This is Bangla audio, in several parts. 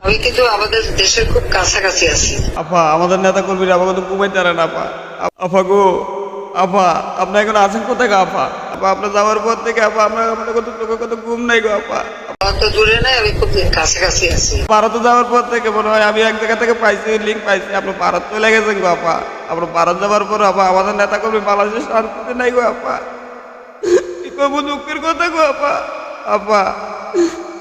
আমি কিন্তু আমাদের দেশের খুব কাছাকাছি আছি। আপা আমাদের নেতা কর্মীরা আমাকে তো ঘুমাইতে পারে না আপা। আপা গো, আপা আপনি এখন আছেন কোথায় গো আপা? আপা আপনার যাওয়ার পর থেকে আপা আমরা আমাদের কত ঘুম নাই গো আপা। অত দূরে নাই, আমি খুব কাছাকাছি আছি। ভারতে যাওয়ার পর থেকে মনে হয় আমি এক জায়গা থেকে পাইছি, লিঙ্ক পাইছি আপনি ভারত চলে গেছেন গো আপা। আপনার ভারত যাওয়ার পর আপা আমাদের নেতা কর্মী বাংলাদেশে শান্তিতে নাই গো আপা। কি করবো, দুঃখের কথা গো আপা। আপা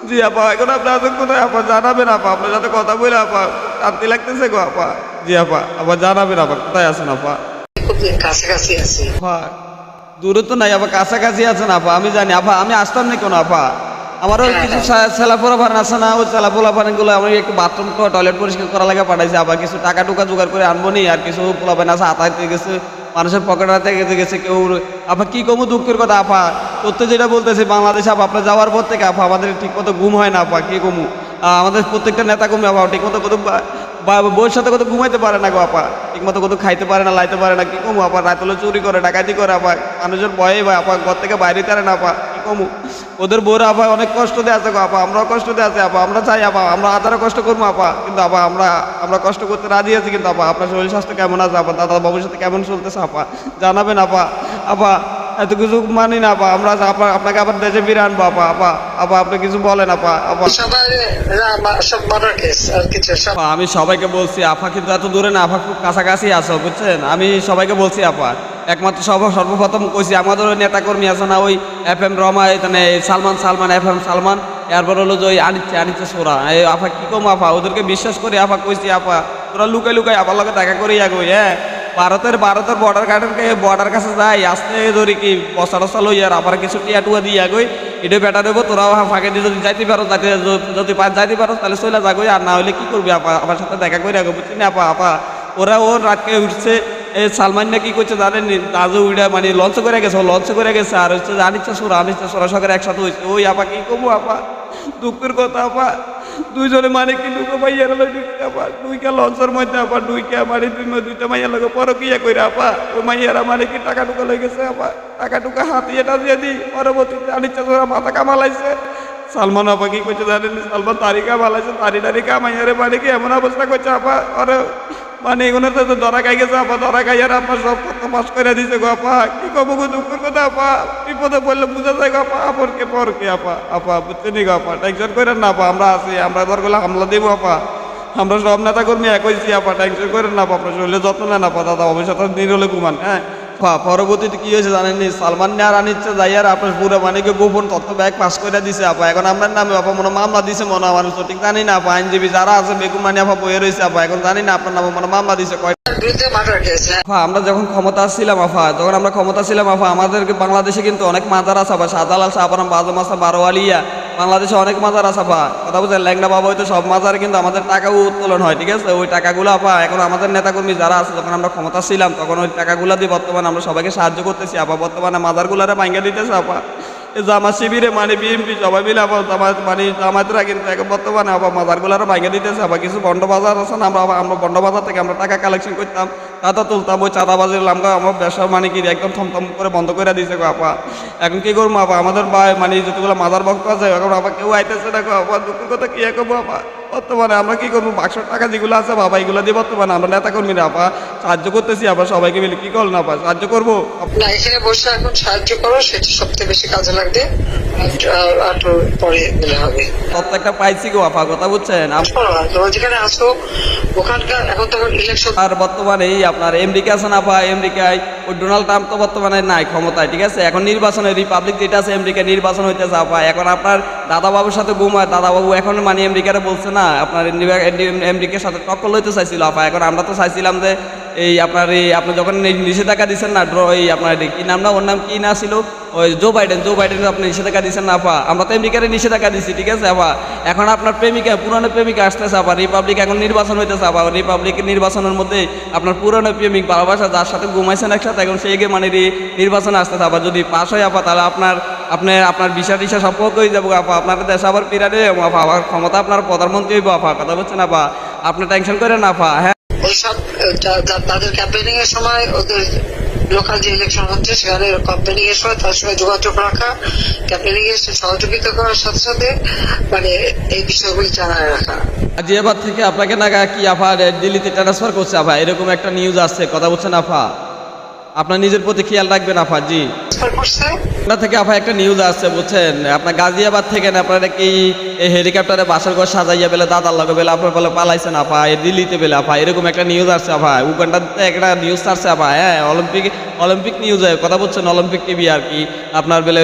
জি আপা, এখন আপনি আছেন কোথায় আপা? জানাবেন আপা, আপনার সাথে কথা বলে আপা শান্তি লাগতেছে গো আপা। জি আপা, আবার জানাবেন আপা কোথায় আছেন আপা। আমি খুব কাছাকাছি আছি। আপা দূরে তো নাই আপা, কাছাকাছি আছেন আপা, আমি জানি আপা। আমি আসতাম না কেন আপা? আমারও কিছু ছেলাপোলা ভান আছে না, ওই ছেলাপোলা ভানগুলো আমি একটু বাথরুম টয়লেট পরিষ্কার করা লাগে পাঠাইছি আপা। কিছু টাকা টুকা জোগাড় করে আনবো নি, আর কিছু পোলা ভান আছে আতাইতে গেছে, মানুষের পকেট হাতে গেছে কেউ। আপা কি কমু দুঃখের কথা আপা, সত্য যেটা বলতেছি বাংলাদেশে আপা আপনার যাওয়ার পর থেকে আপা আমাদের ঠিক মতো ঘুম হয় না আপা। কি কমু, আমাদের প্রত্যেকটা নেতা কর্মী আপা ঠিক মতো কত বউর সাথে কত ঘুমাইতে পারে না গো আপা, ঠিক মতো কত খাইতে পারে না, লাইতে পারে না। কি কমু আপা, রাত হলে চুরি করে ডাকাতি করে আপা, মানুষের ভয়ে ভাই আপা ঘর থেকে বাইরে তারে না আপা। কি কমু, ওদের বউরা আপা অনেক কষ্ট দিয়ে আছে গো আপা, আমরাও কষ্ট দিয়ে আছি আপা। আমরা চাই আপা আমরা হাজারো কষ্ট করবো আপা, কিন্তু আপা আমরা কষ্ট করতে রাজি আছি। কিন্তু আপা আপনার শরীর স্বাস্থ্য কেমন আছে আপা, দাদা বাবুর সাথে কেমন চলতেছে আপা জানাবেন আপা। আপা এত কিছু মানি না আপা, আমরা আপনাকে আবার দেশে ফিরে আনবো আপা। আপা আপা আপনি কিছু বলেন আপা। আপা সবাই সব মার্ডার কেস আর কিছু সব। আপা, আমি সবাইকে বলছি আপা, কিন্তু এত দূরে না আপা, খুব কাছাকাছি আছো বুঝছেন। আমি সবাইকে বলছি আপা, একমাত্র সর্বপ্রথম কইছি আমাদের ওই নেতাকর্মী আছে না, ওই FM রমা, এখানে সালমান FM সালমান, এরপর হলো যে ওই আনিচ্ছে সোরা, এই আপা কি কম আপা, ওদেরকে বিশ্বাস করি আপা। কইছি আপা তোরা লুকাই লুকাই আবার লগে দেখা করি আগে। হ্যাঁ ভারতের বর্ডার কাছে যাই আসতে ধরি কি বস্তা টস্তা লই, আর আবার কিছু টিয়া টুয়া দিয়ে আগই এটা বেটা দেবো। তোরাও ফাঁকে দিয়ে যদি যাইতে পারো, যদি যাইতে পারো তাহলে চলে যাগই, আর না হলে কি করবি আপা, আমার সাথে দেখা করে আগে বুঝছি না আপা। আপা ওরা ওর রাতকে উঠছে, এই সালমান না কি করছে জানেন, তাজু উইডা মানে লঞ্চ করে গেছে, আর হচ্ছে আনিচ্ছে সোরা সকের একসাথে হয়েছে। ওই আপা কি করবো আপা, দুঃখের কথা আপা। দুইজনে মানে কি দুটো মাইয়ার আপা, দুইটা লঞ্চের মধ্যে আপা, দুইটা মানে দুইটা মাইয়ার লগে পরকিয়া কইরা আপা, ওই মাইয়ারা মানে কি টাকা টুকা লই গেছে আপা। টাকা টুকা হাতিয়ে টাতিয়ে দি পরবর্তীতে আনিচ্ছে সোরা মাথা কামালাইছে। সালমান আপা কি করছে জানেন, সালমান তারিকা ভালাইছে, তারিকা মাইয়ারে মানে কি এমন অবস্থা করছে আপা, ওরে মানে এগুলোর তো ধরা খাই গেছে আপা। ধরা খাই আর আপনার সব কথা পাস করে দিছে গো আপা। কি কব গো, দুঃখের কথা আপা, বিপদে বললে বুঝা যায় গো আপা, পরকে আপা। আপা বুঝছেন গো আপা, টেনশন করেন না আপা, আমরা আছি, আমরা দরকার হামলা দেবো আপা। আমরা সব নেতা কর্মী একইছি আপা, টেনশন করেন না আপা, আপনার শরীরে যত্ন নেন আপা। দাদা ভবিষ্যৎ নিরলে ঘুমান। হ্যাঁ পরবর্তীতে কি হয়েছে জানেননি, সালমান আর আনিচ্ছে যাই আর আপনার পুরো মানে গোপন তথ্য ব্যাগ পাস করে দিছে আপা। এখন আপনার নামে আপা মনে মামলা দিছে মনে, আমার সঠিক জানি না আপা। আইনজীবী যারা আছে বেগুন মানে আপা বয়ে রয়েছে আপা, এখন জানি না আপনার নামে মনে মামলা দিছে কয়। আমরা যখন ক্ষমতা ছিলাম আফা, আমাদেরকে বাংলাদেশে কিন্তু অনেক মাজার আছে আফা, শাহজালাল শাহপারাম বাজম আসা বারোয়ালিয়া, বাংলাদেশে অনেক মাজার আছে আফা। কথা বলছেন ল্যাংড়া বাবা, হয়তো সব মাজারে কিন্তু আমাদের টাকাও উত্তোলন হয়, ঠিক আছে। ওই টাকাগুলো আপা এখন আমাদের নেতাকর্মী যারা আছে, যখন আমরা ক্ষমতা ছিলাম তখন ওই টাকাগুলো দিয়ে বর্তমানে আমরা সবাইকে সাহায্য করতেছি আপা। বর্তমানে মাজারগুলারে ভাঙ্গা দিতেছে আপা, জামাত শিবিরে মানে বিএনপি সবাই মিলে আপা, জামাতরা কিন্তু এখন বর্তমানে আবার মাজারগুলারও ভাঙে দিতেছে আবার। কিছু বন্ড বাজার আছে না, আমরা বন্ড বাজার থেকে আমরা টাকা কালেকশন করতাম, চাঁদা তুলতাম, ওই চাঁদাবাজির লামগা আমার ব্যবসা মানে কি একদম থমথম করে বন্ধ করে দিয়েছে গো আপা। এখন কি করবো আপা, আমাদের মানে যতগুলো মাজার ভক্ত আছে এখন আবার কেউ আইতেছে না গো আপা, দুঃখের কথা কি করবো আপা। বর্তমানে আমরা কি করবো, বাক্সর টাকা যেগুলো আছে বাবা এগুলো দিয়ে বর্তমানে আমরা নেতা কর্মীরা আপা সাহায্য করতেছি আবার সবাইকে মিলে। কি করল না আপা, সাহায্য করবো না, এখানে বসে এখন সাহায্য করো, সেটা সবচেয়ে বেশি কাজে লাগবে। একটু পরে দিলে হবে। প্রত্যেকটা পাইছি গো আপা, কথা বুঝছেন। তোমরা যেখানে আসো ওখানকার এখন তো ইলেকশন, আর বর্তমানে এই আপনার আমেরিকা আছে না আপা, আমেরিকায় ওই ডোনাল্ড ট্রাম্প তো বর্তমানে নাই ক্ষমতায়, ঠিক আছে। এখন নির্বাচনে রিপাবলিক যেটা আছে আমেরিকায় নির্বাচন হইতেছে আপা। এখন আপনার দাদাবাবুর সাথে ঘুমায়, দাদাবাবু এখন মানে আমেরিকারে বলছে না আপনার আমেরিকার সাথে টক্কর লইতে চাইছিল আপা। এখন আমরা তো চাইছিলাম যে এই আপনার আপনি যখন নিষেধাজ্ঞা দিচ্ছেন না, এই আপনার কি নাম না, ওর নাম কি না ছিল, ওই জো বাইডেন আপনি নিষেধাজ্ঞা দিচ্ছেন না আপা। আমরা তো আমেরিকারে নিষেধাজ্ঞা দিচ্ছি, ঠিক আছে আপা। এখন আপনার পুরানো প্রেমিকা আসতেছে আপা, রিপাবলিক এখন নির্বাচন হইতেছে আপা। রিপাবলিক নির্বাচনের মধ্যে আপনার পুরানো প্রেমিক ভালোবাসা যার সাথে ঘুমাইছেন একসাথে, এখন সেই মানে নির্বাচনে আসতেছে আপা। যদি পাস হয় আপা তাহলে আপনার বিষা টিসা সব হয়ে যাবো আপা, আপনার দেশে আবার পিরানে আপা, আবার ক্ষমতা আপনার প্রধানমন্ত্রী হইব আপা। কথা বলছেন আপা, আপনি টেনশন করেন না আপা। হ্যাঁ ওইসব তাদের ক্যাম্পেনিং এর সময় ওদের লোকাল যে ইলেকশন হচ্ছে সেখানে ক্যাম্পেনিং এর সময় তার সঙ্গে যোগাযোগ রাখা, ক্যাম্পেনিং এর সহযোগিতা করার সাথে সাথে মানে এই বিষয়গুলি জানায় রাখা। গাজিয়াবাদ থেকে আপনাকে না কি আফা দিল্লিতে ট্রান্সফার করছে আফা, এরকম একটা নিউজ আসছে, কথা বলছেন আফা? আপনার নিজের প্রতি খেয়াল রাখবেন আফা। জি, করছে আপনার থেকে আফা একটা নিউজ আসছে বুঝছেন, আপনার গাজিয়াবাদ থেকে না আপনারা কি এই হেলিকপ্টারে বাসার ঘর সাজাইয়া বেলে দাদার লগে বেলে আপনার বলে পালাইছেন আফা, এই দিল্লিতে বেলে আফা, এরকম একটা নিউজ আসছে আফা। উগান্ডাতে একটা নিউজ আসছে আফা, হ্যাঁ, অলিম্পিক নিউজে কথা বলছেন, অলিম্পিক টিভি আর কি। আপনার বেলে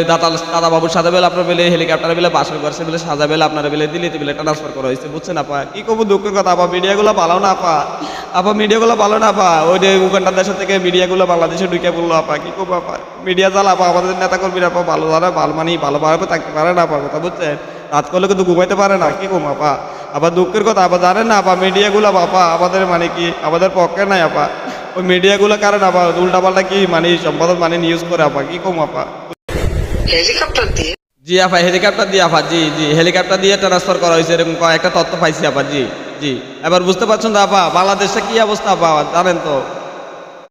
দাদা বাবুর সাথে বেলে আপনার বেলে হেলিকপ্টারে বেলে বাসার ঘর সে বেলে সাজা বেলে আপনার বেলে দিল্লিতে বেলে ট্রান্সফার করা হয়েছে বুঝছেন আপা। কি করবো, দুঃখের কথা আপা, মিডিয়াগুলো ভালো না আপা, মিডিয়াগুলো ভালো না আপা। ওই যে উগান্ডার দেশের থেকে মিডিয়াগুলো বাংলাদেশে ঢুকে পড়লো আপা, কি করবো আপা, মিডিয়া জ্বালা আপা। আমাদের নেতা কর্মীরা আপা ভালো যারা ভালো মানে ভালোভাবে থাকতে পারে না আপা, কথা বুঝছেন, রাত করলে কিন্তু ঘুমাইতে পারে না, কি করবো আপা। আবার দুঃখের কথা আবার জানেন না আপা, মিডিয়াগুলো আপা আমাদের মানে কি আমাদের পক্ষে নাই আপা। ওই মিডিয়াগুলো কারণ আপা উল্টাপাল্টা কি মানে সম্পাদক মানে নিউজ করে আপা, কি করবো আপা। হেলিকপ্টার দিয়ে জি আপা, হেলিকপ্টার দিয়ে আপা, জি জি, হেলিকপ্টার দিয়ে ট্রান্সফার করা হয়েছে, এরকম কয়েকটা তথ্য পাইছি আপা। জি জি, এবার বুঝতে পারছেন তো আপা বাংলাদেশে কি অবস্থা আপা, জানেন তো।